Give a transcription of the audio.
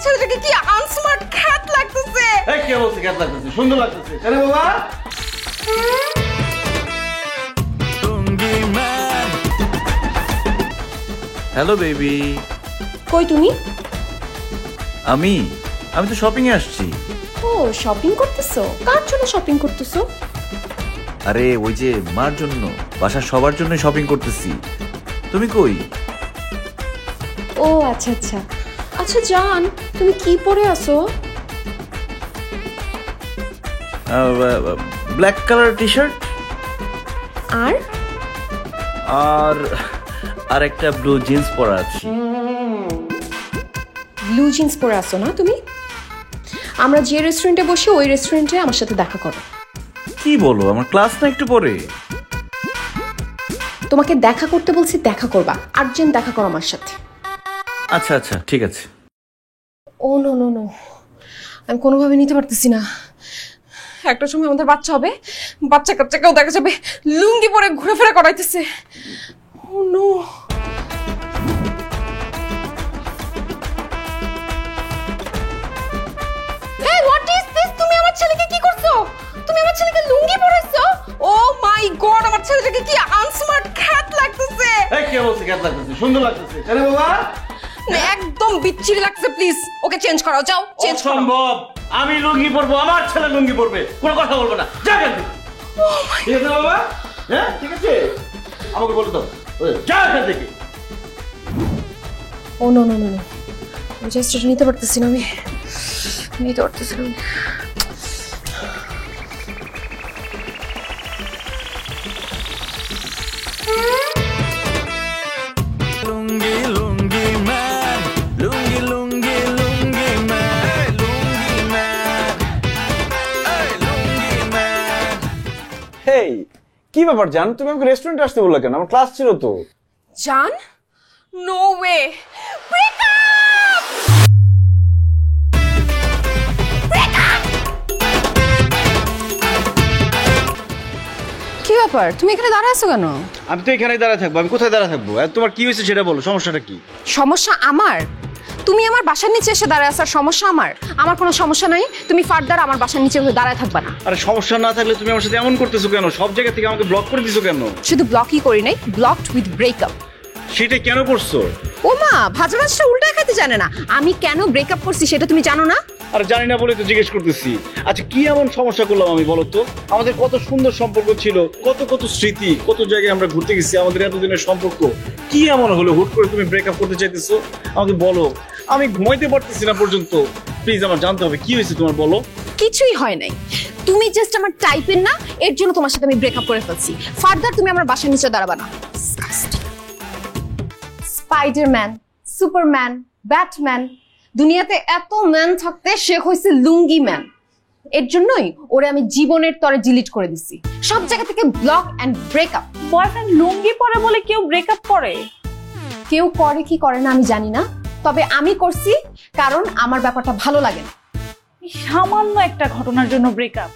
ছেলেটাকে কি আনস্মার্ট খ্যাত লাগতেছে। এই কে বলছে খ্যাত লাগতেছে? সুন্দর লাগতেছে। আরে বাবা হ্যালো বেবি। কই তুমি? আমি তো শপিং এ আসছি। ও শপিং করতেছো? কার জন্য শপিং করতেছো? আরে ওই যে মার জন্য, বাসার সবার জন্য শপিং করতেছি। তুমি কই? ও আচ্ছা আচ্ছা আচ্ছা জান, তুমি কি পরে আছো? ব্ল্যাক কালার টি শার্ট আর আর আর একটা ব্লু জিন্স পরা আছে। ব্লু জিন্স পরে আছো না তুমি? আমরা যে রেস্টুরেন্টে বসি ওই রেস্টুরেন্টে আমার সাথে দেখা করো। কি বলো, আমার ক্লাস না একটু পরে? তোমাকে দেখা করতে বলছি, দেখা করবা, আর্জেন্ট দেখা করো আমার সাথে। আচ্ছা আচ্ছা ঠিক আছে। ও নো নো নো, আমি কোনোভাবে নিতে পারতেছি না। একটা সময় আমাদের বাচ্চা হবে, বাচ্চা কাচ্চাকেও দেখা যাবে লুঙ্গি পরে ঘুরেফেরা করাইতেছে। ও নো। এই হোয়াট ইজ দিস? তুমি আমার ছেলেকে কি করছো? তুমি আমার ছেলেকে লুঙ্গি পরাইছো? ও মাই গড, আমার ছেলেটাকে কি আনস্মার্ট খ্যাত লাগতেছে। এই কে বলছে খ্যাত লাগতেছে? সুন্দর লাগতেছে। আরে বাবা একদম বিচ্ছিরি লাগছে, প্লিজ ওকে চেঞ্জ করাও, যাও চেঞ্জ করো। অসম্ভব। আমি লুঙ্গি পরবো, আমার ছেলে লুঙ্গি পরবে, কোনো কথা বলবো না। যা এখান থেকে। ঠিক আছে বাবা? হ্যাঁ ঠিক আছে, আমাকে বলে দাও। যা এখান থেকে। ও নো নো নো নো, আমি জাস্ট এটা নিতে পারতেছি না, আমি নিতে পারতেছি না। লুঙ্গি লুঙ্গি ম্যান, লুঙ্গি লুঙ্গি লুঙ্গি ম্যান, লুঙ্গি ম্যান, এই লুঙ্গি ম্যান। হেই, কি ব্যাপার জান? তুমি আমাকে রেস্টুরেন্টে আসতে বললে কেন? আমার ক্লাস ছিল তো। জান, নো ওয়ে, ব্রেক আপ। কি ব্যাপার, তুমি এখানে দাঁড়ায় আছো কেন? আমি তো এখানেই দাঁড়ায় থাকবো। আমি কোথায় দাঁড়ায় থাকবো? আর তোমার কি হয়েছে সেটা বলো, সমস্যাটা কি? সমস্যা আমার? তুমি আমার বাসার নিচে এসে দাঁড়ায় আসার সমস্যা আমার? আমার কোনো সমস্যা নাই, তুমি ফার্দার আমার বাসার নিচে হয়ে দাঁড়ায় থাকবা না। আরে সমস্যা না থাকলে তুমি আমার সাথে এমন করতেছো কেন? সব জায়গা থেকে আমাকে ব্লক করে দিছো কেন? শুধু ব্লকই করি নাই, ব্লকড উইথ ব্রেকআপ। সেটা কেন করছো? ও মা, ভাজা মাছটা উল্টায় খাইতে জানে না। আমি কেন ব্রেকআপ করছি সেটা তুমি জানো না? আর জানি না বলে তো জিজ্ঞেস করতেছি। আচ্ছা কি এমন সমস্যা করলাম আমি, বলো তো? আমাদের কত সুন্দর সম্পর্ক ছিল, কত কত স্মৃতি, কত জায়গায় আমরা ঘুরতে গেছি, আমাদের এতদিনের সম্পর্ক। কি এমন হলো হুট করে তুমি ব্রেকআপ করতে চাইতেছো? আমাকে বলো, আমি ঘুমাইতে পারতেছি না পর্যন্ত। প্লিজ আমার জানতে হবে কি হয়েছে তোমার, বলো। কিছুই হয় নাই, তুমি জাস্ট আমার টাইপের না, এর জন্য তোমার সাথে আমি ব্রেকআপ করে ফেলছি। ফার্দার তুমি আমার বাসার নিচে দাঁড়াবা না। স্পাইডারম্যান, সুপারম্যান, ব্যাটম্যান, দুনিয়াতে এত ম্যান থাকতে সে হয়েছে লুঙ্গি ম্যান। এর জন্যই ওরে আমি জীবনের তরে ডিলিট করে দিছি, সব জায়গা থেকে ব্লক এন্ড ব্রেকআপ। বয়ফ্রেন্ড লুঙ্গি পরে বলে কেউ ব্রেকআপ করে? কেউ করে কি করে না আমি জানি না, তবে আমি করছি কারণ আমার ব্যাপারটা ভালো লাগে না। সামান্য একটা ঘটনার জন্য ব্রেকআপ?